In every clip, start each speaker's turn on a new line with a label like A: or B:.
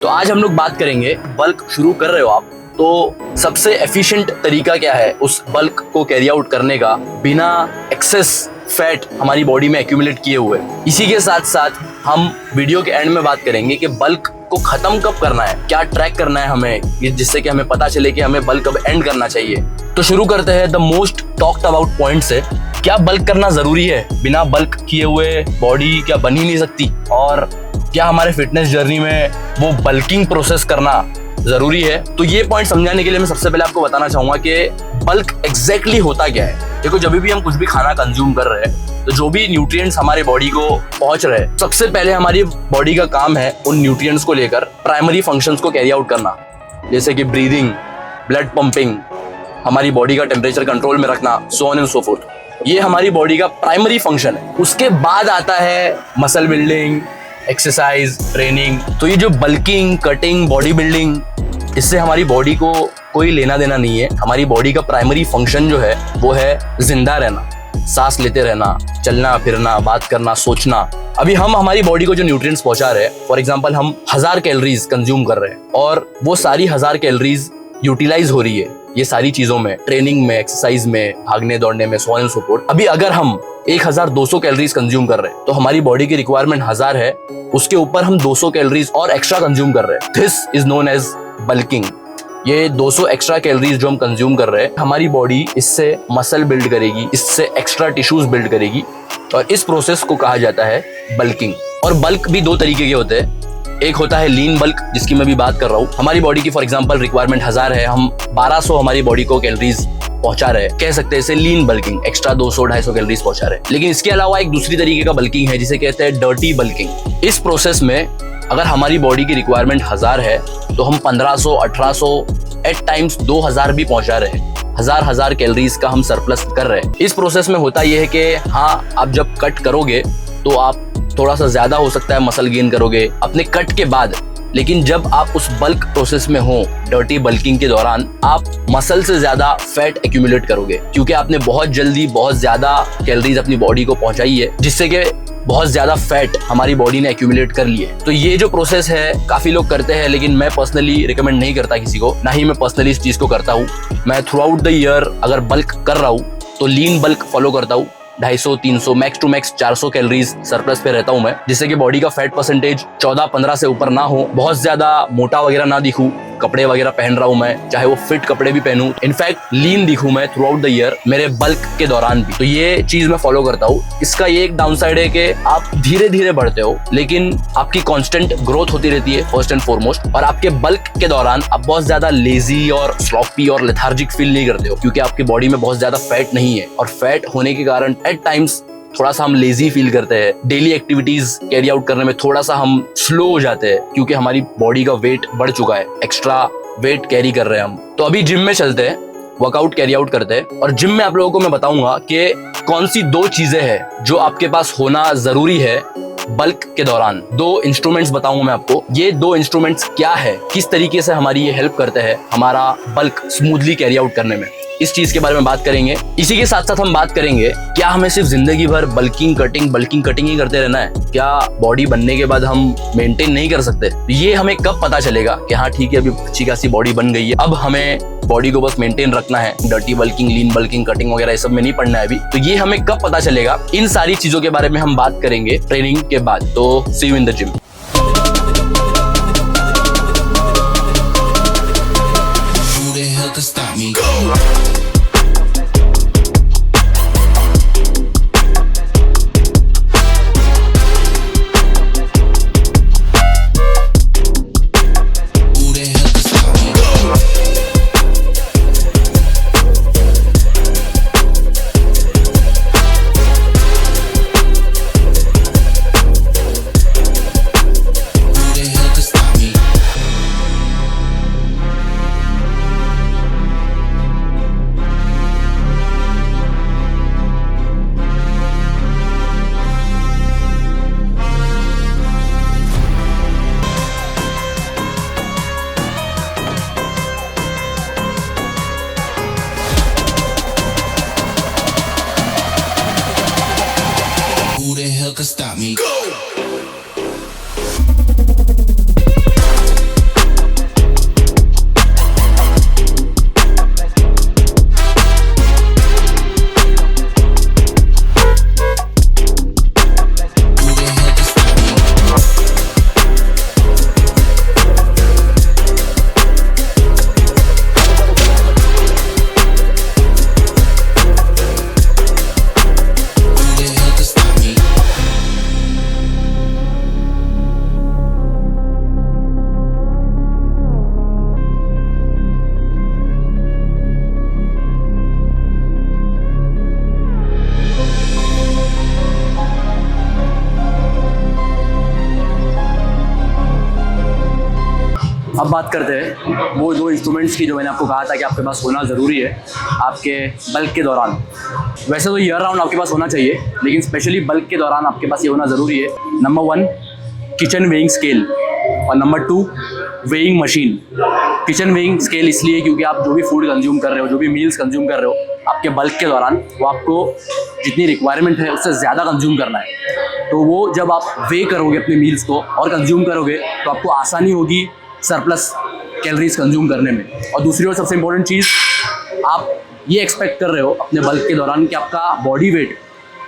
A: तो आज हम लोग बात करेंगे, बल्क शुरू कर रहे हो आप तो सबसे एफिशिएंट तरीका क्या है उस बल्क को कैरी आउट करने का बिना एक्सेस फैट हमारी बॉडी में एक्यूमुलेट किए हुए। इसी के साथ साथ हम वीडियो के एंड में बात करेंगे कि बल्क को खत्म कब करना है, क्या ट्रैक करना है हमें, जिससे कि हमें पता चले कि हमें बल्क कब एंड करना चाहिए। तो शुरू करते हैं the most talked about point से। क्या बल्क करना जरूरी है? बिना बल्क किए हुए बॉडी क्या बन ही नहीं सकती? और क्या हमारे फिटनेस जर्नी में वो बल्किंग प्रोसेस करना जरूरी है? तो ये पॉइंट समझाने के लिए मैं सबसे पहले आपको बताना चाहूंगा कि बल्क एग्जैक्टली होता क्या है। देखो, जब भी हम कुछ भी खाना कंज्यूम कर रहे हैं तो जो भी न्यूट्रिएंट्स हमारे बॉडी को पहुंच रहे हैं, सबसे पहले हमारी बॉडी का काम है उन न्यूट्रिएंट्स को लेकर प्राइमरी फंक्शंस को कैरी आउट करना, जैसे कि ब्रीदिंग, ब्लड पंपिंग, हमारी बॉडी का टेम्परेचर कंट्रोल में रखना, so on and so fourth. ये हमारी बॉडी का प्राइमरी फंक्शन है। उसके बाद आता है मसल बिल्डिंग, एक्सरसाइज, ट्रेनिंग। तो ये जो बल्किंग, कटिंग, बॉडी बिल्डिंग, इससे हमारी बॉडी को कोई लेना देना नहीं है। हमारी बॉडी का प्राइमरी फंक्शन जो है वो है जिंदा रहना, सांस लेते रहना, चलना फिरना, बात करना, सोचना। अभी हम हमारी बॉडी को जो न्यूट्रिएंट्स पहुंचा रहे हैं, फॉर एग्जांपल हम 1000 कैलोरीज कंज्यूम कर रहे हैं और वो सारी 1000 कैलोरीज यूटिलाइज हो रही है ये सारी चीजों में, ट्रेनिंग में, एक्सरसाइज में, भागने दौड़ने में, so on and so fourth. अभी अगर हम 1200 कैलोरीज कंज्यूम कर रहे हैं तो हमारी बॉडी की रिक्वायरमेंट 1000 है, उसके ऊपर हम 200 कैलोरीज और एक्स्ट्रा कंज्यूम कर रहे हैं। This is known as bulking. ये 200 एक्स्ट्रा कैलोरीज जो हम कंज्यूम कर रहे हैं, हमारी बॉडी इससे मसल बिल्ड करेगी, इससे एक्स्ट्रा टिश्यूज बिल्ड करेगी और इस प्रोसेस को कहा जाता है बल्किंग। और बल्क भी दो तरीके के होते हैं। एक होता है लीन बल्क, जिसकी मैं भी बात कर रहा हूँ। हमारी बॉडी की फॉर एग्जांपल रिक्वायरमेंट 1000 है, हम 1200 हमारी बॉडी को कैलोरीज पहुंचा रहे हैं, कह सकते हैं इसे लीन बल्किंग, एक्स्ट्रा 200-250 कैलोरीज पहुंचा रहे हैं। लेकिन इसके अलावा एक दूसरी तरीके का बल्किंग है जिसे कहते हैं डर्टी बल्किंग। इस प्रोसेस में अगर हमारी बॉडी की रिक्वायरमेंट 1000 है तो हम 1500, 1800, एट टाइम्स 2000 भी पहुंचा रहे हैं। 1000 कैलोरीज का हम सरप्लस कर रहे हैं। इस प्रोसेस में होता यह है कि हाँ, आप जब कट करोगे तो आप थोड़ा सा ज्यादा हो सकता है मसल गेन करोगे अपने कट के बाद, लेकिन जब आप उस बल्क प्रोसेस में हो, डर्टी बल्किंग के दौरान, आप मसल से ज्यादा फैट एक्यूमुलेट करोगे, क्योंकि आपने बहुत जल्दी बहुत ज्यादा कैलोरीज अपनी बॉडी को पहुंचाई है, जिससे कि बहुत ज्यादा फैट हमारी बॉडी ने एक्यूमुलेट कर लिए। तो ये जो प्रोसेस है काफी लोग करते हैं, लेकिन मैं पर्सनली रिकमेंड नहीं करता किसी को, ना ही मैं पर्सनली इस चीज को करता हूँ। मैं थ्रू आउट द ईयर अगर बल्क कर रहा हूँ तो लीन बल्क फॉलो करता हूँ। 250, 300, max to max 400 calories surplus पे रहता हूं मैं, जिससे कि बॉडी का फैट परसेंटेज 14-15 से ऊपर ना हो, बहुत ज्यादा मोटा वगैरह ना दिखूं, कपड़े वगैरह पहन रहा हूं मैं, चाहे वो फिट कपड़े भी पहनूं, इनफैक्ट लीन दिखूं मैं थ्रू आउट द ईयर मेरे बल्क के दौरान भी। तो ये चीज मैं फॉलो करता हूँ। इसका ये एक डाउन साइड है कि आप धीरे धीरे बढ़ते हो, लेकिन आपकी कांस्टेंट ग्रोथ होती रहती है फर्स्ट एंड फॉरमोस्ट। और आपके बल्क के दौरान आप बहुत ज्यादा लेजी और स्लॉपी और लेथार्जिक फील नहीं करते हो, क्योंकि आपकी बॉडी में बहुत ज्यादा फैट नहीं है। और फैट होने के कारण एट टाइम्स थोड़ा सा हम लेजी फील करते हैं, डेली एक्टिविटीज कैरी आउट करने में थोड़ा सा हम स्लो हो जाते हैं, क्योंकि हमारी बॉडी का वेट बढ़ चुका है, एक्स्ट्रा वेट कैरी कर रहे हैं हम। तो अभी जिम में चलते हैं, वर्कआउट कैरी आउट करते हैं, और जिम में आप लोगों को मैं बताऊंगा कि कौन सी 2 चीजें हैं जो आपके पास होना जरूरी है बल्क के दौरान। 2 इंस्ट्रूमेंट्स बताऊंगा मैं आपको। ये 2 इंस्ट्रूमेंट्स क्या है, किस तरीके से हमारी ये हेल्प करते हैं हमारा बल्क स्मूथली कैरी आउट करने में, इस चीज के बारे में बात करेंगे। इसी के साथ साथ हम बात करेंगे, क्या हमें सिर्फ जिंदगी भर बल्किंग कटिंग ही करते रहना है? क्या बॉडी बनने के बाद हम मेंटेन नहीं कर सकते? ये हमें कब पता चलेगा कि हाँ ठीक है, अभी अच्छी खासी बॉडी बन गई है, अब हमें बॉडी को बस मेंटेन रखना है, डर्टी बल्किंग, लीन बल्किंग, कटिंग वगैरह ये सब में नहीं पड़ना है अभी? तो ये हमें कब पता चलेगा? इन सारी चीजों के बारे में हम बात करेंगे ट्रेनिंग के बाद। तो सी यू इन द जिम। अब बात करते हैं वो दो इंस्ट्रूमेंट्स की जो मैंने आपको कहा था कि आपके पास होना ज़रूरी है आपके बल्क के दौरान। वैसे तो ईयर राउंड आपके पास होना चाहिए, लेकिन स्पेशली बल्क के दौरान आपके पास ये होना ज़रूरी है। नंबर 1 किचन वेइंग स्केल और number 2 weighing machine. Kitchen weighing scale इसलिए क्योंकि आप जो भी फूड कंज्यूम कर रहे हो, जो भी मील्स कंज्यूम कर रहे हो आपके बल्क के दौरान, वो आपको जितनी रिक्वायरमेंट है उससे ज़्यादा कंज्यूम करना है। तो वो जब आप वे करोगे अपने मील्स को और कंज्यूम करोगे तो आपको आसानी होगी सरप्लस कैलोरीज कंज्यूम करने में। और दूसरी और सबसे इम्पोर्टेंट चीज़, आप ये एक्सपेक्ट कर रहे हो अपने बल्क के दौरान कि आपका बॉडी वेट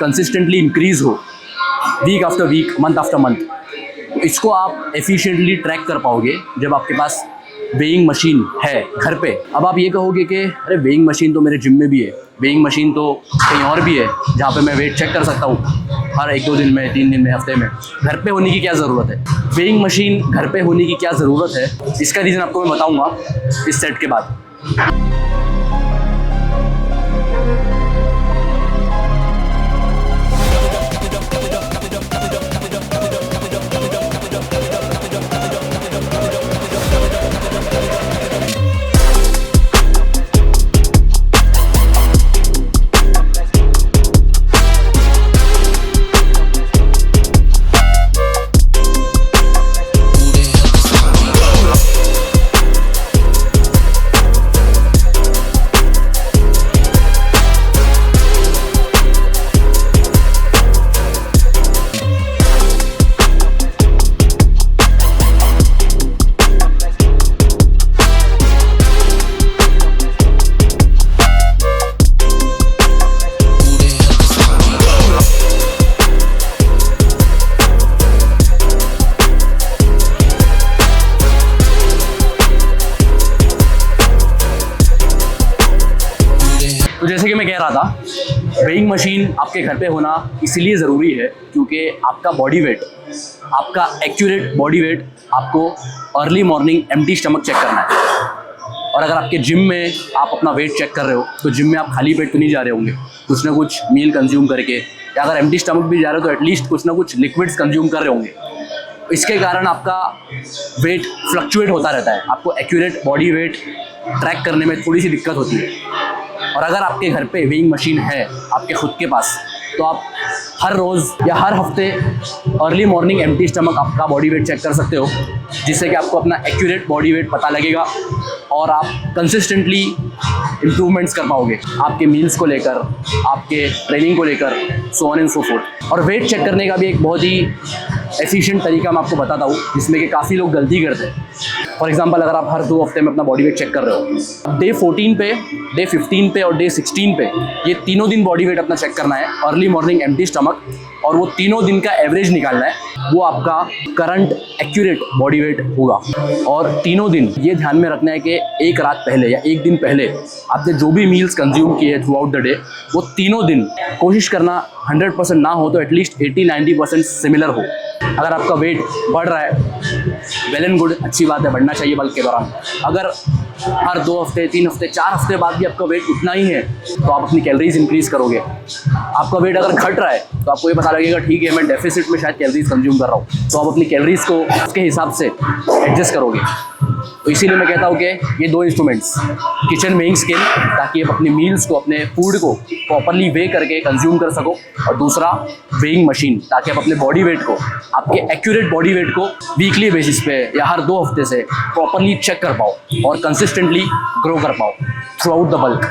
A: कंसिस्टेंटली इंक्रीज़ हो week after week, month after month. तो इसको आप एफिशिएंटली ट्रैक कर पाओगे जब आपके पास वेइंग मशीन है घर पे। अब आप ये कहोगे कि अरे वेइंग मशीन तो मेरे जिम में भी है, वेइंग मशीन तो कहीं और भी है जहाँ पे मैं वेट चेक कर सकता हूँ हर 1-2 दिन में, 3 दिन में, हफ्ते में। घर पे होने की क्या ज़रूरत है? वेइंग मशीन घर पे होने की क्या ज़रूरत है, इसका रीज़न आपको मैं बताऊँगा इस सेट के बाद। तो जैसे कि मैं कह रहा था, वेइंग मशीन आपके घर पे होना इसीलिए ज़रूरी है क्योंकि आपका बॉडी वेट, आपका एक्यूरेट बॉडी वेट आपको early morning empty stomach check करना है। और अगर आपके जिम में आप अपना वेट चेक कर रहे हो तो जिम में आप खाली पेट तो नहीं जा रहे होंगे, कुछ ना कुछ मील कंज्यूम करके, या अगर एम्प्टी स्टमक भी जा रहे हो तो एटलीस्ट कुछ ना कुछ लिक्विड्स कंज्यूम कर रहे होंगे। इसके कारण आपका वेट फ्लक्चुएट होता रहता है, आपको एक्यूरेट बॉडी वेट ट्रैक करने में थोड़ी सी दिक्कत होती है। और अगर आपके घर पे वेइंग मशीन है आपके खुद के पास, तो आप हर रोज़ या हर हफ्ते अर्ली मॉर्निंग एम्प्टी स्टमक आपका बॉडी वेट चेक कर सकते हो, जिससे कि आपको अपना एक्यूरेट बॉडी वेट पता लगेगा और आप कंसिस्टेंटली इम्प्रूवमेंट्स कर पाओगे आपके मील्स को लेकर, आपके ट्रेनिंग को लेकर, so on and so fourth. और वेट चेक करने का भी एक बहुत ही एफिशिएंट तरीका मैं आपको बताता हूँ, जिसमें कि काफ़ी लोग गलती करते हैं। फॉर एग्जांपल, अगर आप हर 2 हफ्ते में अपना बॉडी वेट चेक कर रहे हो, डे 14 पे, डे 15 पे और डे 16 पे ये तीनों दिन बॉडी वेट अपना चेक करना है, अर्ली मॉर्निंग एम्प्टी स्टमक, और वो तीनों दिन का एवरेज निकालना है, वो आपका करंट एक्यूरेट बॉडी वेट होगा। और तीनों दिन ये ध्यान में रखना है कि एक रात पहले या एक दिन पहले आपने जो भी मील्स कंज्यूम किए थ्रू आउट द डे, वो तीनों दिन कोशिश करना 100% ना हो तो एटलीस्ट 80-90% सिमिलर हो। अगर आपका वेट बढ़ रहा है, वेल एंड गुड, अच्छी बात है, बढ़ना चाहिए बल्क के दौरान। अगर हर 2 हफ्ते, 3 हफ्ते, 4 हफ्ते बाद भी आपका वेट उतना ही है, तो आप अपनी कैलोरीज इंक्रीज़ करोगे। आपका वेट अगर घट रहा है तो आपको ये पता लगेगा ठीक है मैं डेफिसिट में शायद कैलोरीज कंज्यूम कर रहा हूँ, तो आप अपनी कैलोरीज को उसके हिसाब से एडजस्ट करोगे। तो इसीलिए मैं कहता हूँ कि ये 2 इंस्ट्रूमेंट्स, किचन वेइंग स्केल ताकि आप अपने मील्स को, अपने फूड को प्रॉपरली वे करके कंज्यूम कर सको, और दूसरा वेइंग मशीन ताकि आप अपने बॉडी वेट को, आपके एक्यूरेट बॉडी वेट को वीकली बेसिस पे या हर 2 हफ्ते से प्रॉपरली चेक कर पाओ और कंसिस्टेंटली ग्रो कर पाओ थ्रू आउट द बल्क।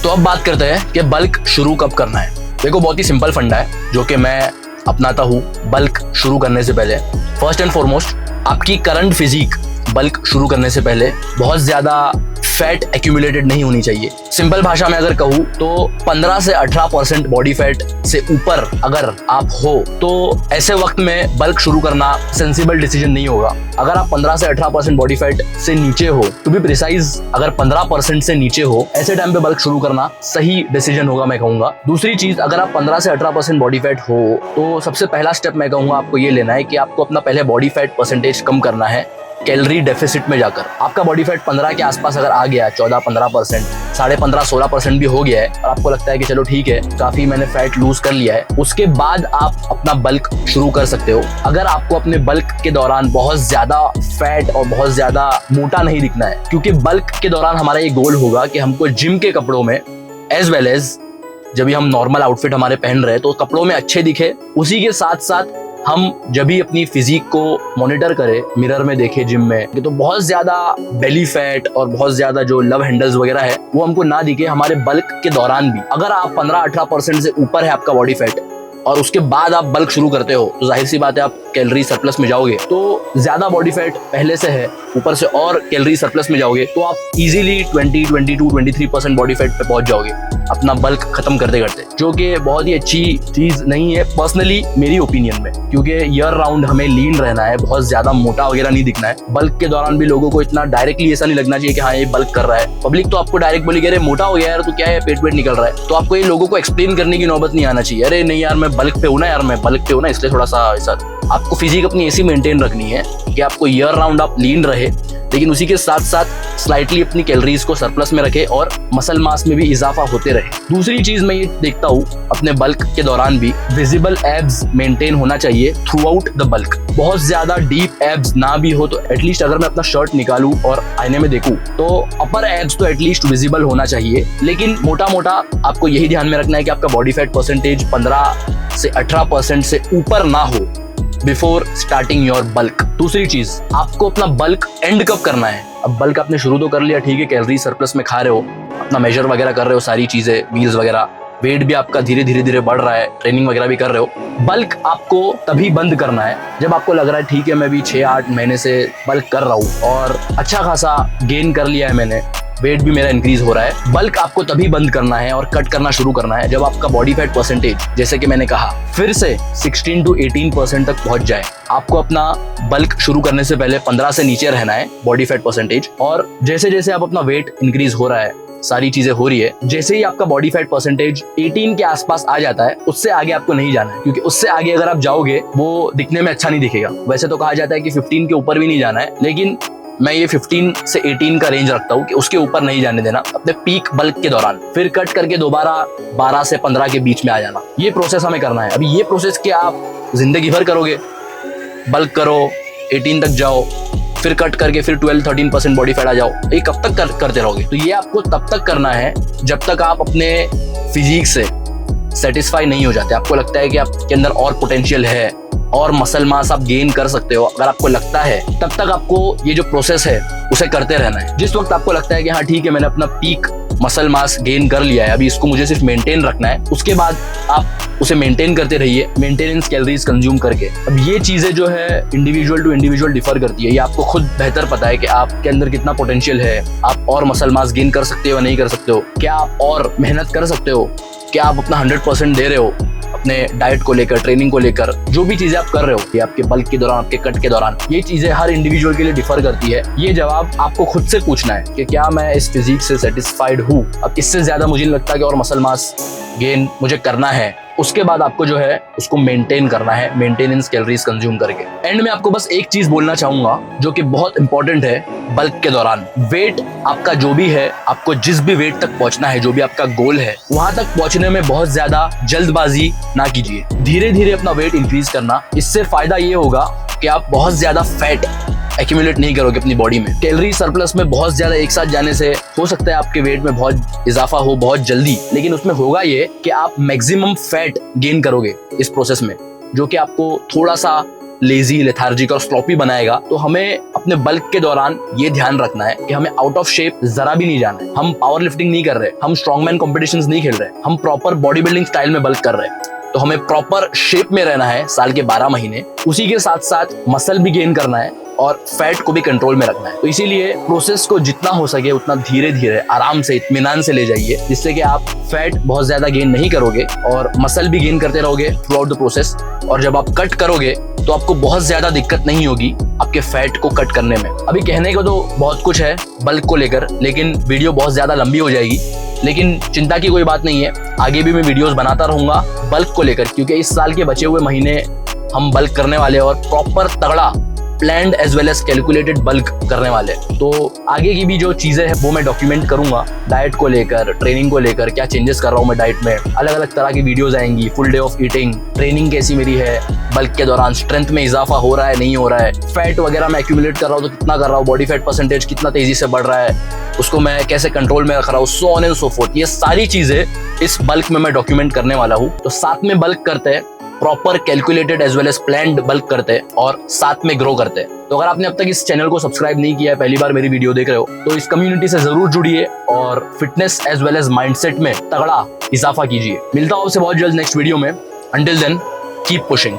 A: तो अब बात करते हैं कि बल्क शुरू कब करना है। देखो, बहुत ही सिंपल फंडा है जो कि मैं अपनाता हूँ बल्क शुरू करने से पहले। फर्स्ट एंड फॉरमोस्ट, आपकी करंट फिजिक बल्क शुरू करने से पहले बहुत ज़्यादा फैट एक्यूमुलेटेड नहीं होनी चाहिए। सिंपल भाषा में अगर कहूँ तो 15 से 18% बॉडी फैट से ऊपर अगर आप हो तो ऐसे वक्त में बल्क शुरू करना सेंसिबल डिसीजन नहीं होगा। अगर आप 15 से 18% बॉडी फैट से नीचे हो, टू बी प्रिसाइज अगर 15% से नीचे हो, ऐसे टाइम पे बल्क शुरू करना सही डिसीजन होगा मैं कहूँगा। दूसरी चीज़, अगर आप 15 से 18% बॉडी फैट हो तो सबसे पहला स्टेप मैं कहूँगा आपको ये लेना है कि आपको अपना पहले बॉडी फैट परसेंटेज कम करना है कैलोरी डेफिसिट में जाकर। आपका बॉडी फैट 15 के आसपास अगर आ गया, 14-15%, 15.5-16% भी हो गया है और आपको लगता है कि चलो ठीक है, काफी मैंने फैट लूज कर लिया है, उसके बाद आप अपना बल्क शुरू कर सकते हो। अगर आपको अपने बल्क के दौरान बहुत ज्यादा फैट और बहुत ज्यादा मोटा नहीं दिखना है, क्योंकि बल्क के दौरान हमारा ये गोल होगा कि हमको जिम के कपड़ों में एज वेल एज जब भी हम नॉर्मल आउटफिट हमारे पहन रहे हैं तो कपड़ों में अच्छे दिखे, उसी के साथ साथ हम जब भी अपनी फिजिक को मॉनिटर करें, मिरर में देखें जिम में, तो बहुत ज्यादा बेली फैट और बहुत ज्यादा जो लव हैंडल्स वगैरह है वो हमको ना दिखे हमारे बल्क के दौरान भी। अगर आप 15-18% से ऊपर है आपका बॉडी फैट और उसके बाद आप बल्क शुरू करते हो तो जाहिर सी बात है आप कैलोरी सरप्लस में जाओगे। तो ज्यादा बॉडी फैट पहले से है, ऊपर से और कैलोरी सरप्लस में जाओगे तो आप इजीली 22-23% बॉडी फैट पे पहुंच जाओगे अपना बल्क खत्म करते करते, जो कि बहुत ही अच्छी चीज नहीं है पर्सनली मेरी ओपिनियन में, क्योंकि ईयर राउंड हमें लीन रहना है, बहुत ज्यादा मोटा वगैरह नहीं दिखना है। बल्क के दौरान भी लोगों को इतना डायरेक्टली ऐसा नहीं लगना चाहिए कि हाँ ये बल्क कर रहा है। पब्लिक तो आपको डायरेक्ट बोली अरे मोटा हो गया यार तो क्या है, पेट वेट निकल रहा है, तो आपको ये लोगों को एक्सप्लेन करने की नौबत नहीं आना चाहिए, अरे नहीं यार मैं बल्क पे हूँ ना, यार मैं बल्क पे हूँ ना इसलिए थोड़ा सा ऐसा। आपको फिजिक अपनी ऐसी मेंटेन रखनी है कि आपको ईयर राउंड आप लीन रहे, लेकिन उसी के साथ साथ स्लाइटली अपनी कैलोरीज को सरप्लस में रखे और मसल मास में भी इजाफा होते रहे। दूसरी चीज मैं ये देखता हूँ अपने बल्क के दौरान भी विजिबल एब्स मेंटेन होना चाहिए थ्रू आउट द बल्क। बहुत ज्यादा डीप एब्स ना भी हो तो एटलीस्ट अगर मैं अपना शर्ट निकालूं और आईने में देखूं तो अपर एब्स तो एटलीस्ट विजिबल होना चाहिए। लेकिन मोटा मोटा आपको यही ध्यान में रखना है कि आपका बॉडी फैट परसेंटेज 15 से 18% से ऊपर ना हो बिफोर स्टार्टिंग योर बल्क। दूसरी चीज, आपको अपना बल्क एंड कब करना है। अब बल्क आपने शुरू तो कर लिया, ठीक है, कैलोरी सरप्लस में खा रहे हो, अपना मेजर वगैरह कर रहे हो, सारी चीजें मील्स वगैरह, वेट भी आपका धीरे धीरे बढ़ रहा है, ट्रेनिंग वगैरह भी कर रहे हो। बल्क आपको तभी बंद करना है जब आपको लग रहा है ठीक है मैं भी 6-8 महीने से बल्क कर रहा हूँ और अच्छा खासा गेन कर लिया है मैंने, वेट भी मेरा इंक्रीज हो रहा है। बल्क आपको तभी बंद करना है और कट करना शुरू करना है जब आपका बॉडी फैट परसेंटेज, जैसे कि मैंने कहा, फिर से 16-18% तक पहुंच जाए। आपको अपना बल्क शुरू करने से पहले 15 से नीचे रहना है बॉडी फैट परसेंटेज, और जैसे जैसे आप अपना वेट इंक्रीज हो रहा है, सारी चीजें हो रही है, जैसे ही आपका बॉडी फैट परसेंटेज 18 के आसपास आ जाता है उससे आगे आपको नहीं जाना है, क्योंकि उससे आगे अगर आप जाओगे वो दिखने में अच्छा नहीं दिखेगा। वैसे तो कहा जाता है कि 15 के ऊपर भी नहीं जाना है, लेकिन मैं ये 15 से 18 का रेंज रखता हूँ कि उसके ऊपर नहीं जाने देना अपने पीक बल्क के दौरान। फिर कट करके दोबारा 12 से 15 के बीच में आ जाना। ये प्रोसेस हमें करना है। अभी ये प्रोसेस क्या आप जिंदगी भर करोगे, बल्क करो, 18 तक जाओ, फिर कट करके फिर 12-13% बॉडी फैट आ जाओ, ये कब तक करते रहोगे। तो ये आपको तब तक करना है जब तक आप अपने फिजिक से सेटिस्फाई नहीं हो जाते, आपको लगता है कि आपके अंदर और पोटेंशियल है और मसल मास आप गेन कर सकते हो। अगर आपको लगता है तब तक आपको ये जो प्रोसेस है उसे करते रहना है। जिस वक्त आपको लगता है कि हाँ ठीक है मैंने अपना पीक मसल मास गेन कर लिया है, अभी इसको मुझे सिर्फ मेंटेन रखना है, उसके बाद आप उसे मेंटेन करते रहिए, मेंटेनेंस कैलोरीज कंज्यूम करके। अब ये चीजें जो है इंडिविजुअल टू इंडिविजुअल डिफर करती है, ये आपको खुद बेहतर पता है कि आपके अंदर कितना पोटेंशियल है, आप और मसल मास गेन कर सकते हो या नहीं कर सकते हो, क्या आप और मेहनत कर सकते हो, क्या आप अपना 100% दे रहे हो अपने डाइट को लेकर, ट्रेनिंग को लेकर, जो भी चीजें आप कर रहे हो, ये आपके बल्क के दौरान, आपके कट के दौरान, ये चीजें हर इंडिविजुअल के लिए डिफर करती है। ये जवाब आपको खुद से पूछना है कि क्या मैं इस फिजिक से सेटिस्फाइड हूँ, अब इससे ज्यादा मुझे नहीं लगता कि और मसल मास गेन मुझे करना है। उसके बाद आपको जो है उसको मेंटेन करना है, मेंटेनेंस कैलोरीज कंज्यूम करके। एंड में आपको बस एक चीज बोलना चाहूंगा जो कि बहुत इंपॉर्टेंट है बल्क के दौरान, वेट आपका जो भी है, आपको जिस भी वेट तक पहुंचना है, जो भी आपका गोल है, वहां तक पहुंचने में बहुत ज्यादा जल्दबाजी ना कीजिए। धीरे धीरे अपना वेट इंक्रीज करना, इससे फायदा ये होगा कि आप बहुत ज्यादा फैट एक्यूमुलेट नहीं करोगे अपनी बॉडी में। कैलोरी सरप्लस में बहुत ज्यादा एक साथ जाने से हो सकता है आपके वेट में बहुत इजाफा हो बहुत जल्दी, लेकिन उसमें होगा ये कि आप मैक्सिमम फैट गेन करोगे इस प्रोसेस में, जो कि आपको थोड़ा सा लेजी, लेथार्जिक और स्लॉपी बनाएगा। तो हमें अपने बल्क के दौरान ये ध्यान रखना है कि हमें आउट ऑफ शेप जरा भी नहीं जाना है। हम पावर लिफ्टिंग नहीं कर रहे, हम स्ट्रॉन्गमैन कॉम्पिटिशंस नहीं खेल रहे, हम प्रॉपर बॉडी बिल्डिंग स्टाइल में बल्क कर रहे हैं। तो हमें प्रॉपर शेप में रहना है साल के 12 महीने, उसी के साथ साथ मसल भी गेन करना है और फैट को भी कंट्रोल में रखना है। तो इसीलिए प्रोसेस को जितना हो सके उतना धीरे धीरे आराम से इत्मीनान से ले जाइए, जिससे कि आप फैट बहुत ज्यादा गेन नहीं करोगे और मसल भी गेन करते रहोगे थ्रू आउट द प्रोसेस। और जब आप कट करोगे तो आपको बहुत ज्यादा दिक्कत नहीं होगी आपके फैट को कट करने में। अभी कहने को तो बहुत कुछ है बल्क को लेकर, लेकिन वीडियो बहुत ज्यादा लंबी हो जाएगी। लेकिन चिंता की कोई बात नहीं है, आगे भी मैं वीडियोस बनाता रहूंगा बल्क को लेकर, क्योंकि इस साल के बचे हुए महीने हम बल्क करने वाले और प्रॉपर तगड़ा planned as well as calculated bulk करने वाले हैं। तो आगे की भी जो चीजें हैं वो मैं डॉक्यूमेंट करूंगा, डाइट को लेकर, ट्रेनिंग को लेकर, क्या चेंजेस कर रहा हूँ मैं डाइट में, अलग अलग तरह की वीडियोस आएंगी, full day of eating, training कैसी मेरी है, बल्क के दौरान स्ट्रेंथ में इजाफा हो रहा है नहीं हो रहा है, फैट वगैरह मैं एक्यूमुलेट कर रहा हूँ तो कितना कर रहा हूँ, बॉडी फैट परसेंटेज कितना तेजी से बढ़ रहा है, उसको मैं कैसे कंट्रोल में रख रहा हूँ, so on and so fourth. ये सारी चीजें इस बल्क में मैं डॉक्यूमेंट करने वाला हूँ। तो साथ में बल्क करते हैं, proper calculated as well as planned bulk करते हैं और साथ में ग्रो करते हैं। तो अगर आपने अब तक इस चैनल को सब्सक्राइब नहीं किया है, पहली बार मेरी वीडियो देख रहे हो, तो इस कम्युनिटी से जरूर जुड़िए और fitness as well as mindset में तगड़ा इजाफा कीजिए। मिलता हूं आपसे बहुत जल्द नेक्स्ट वीडियो में। Until then keep pushing.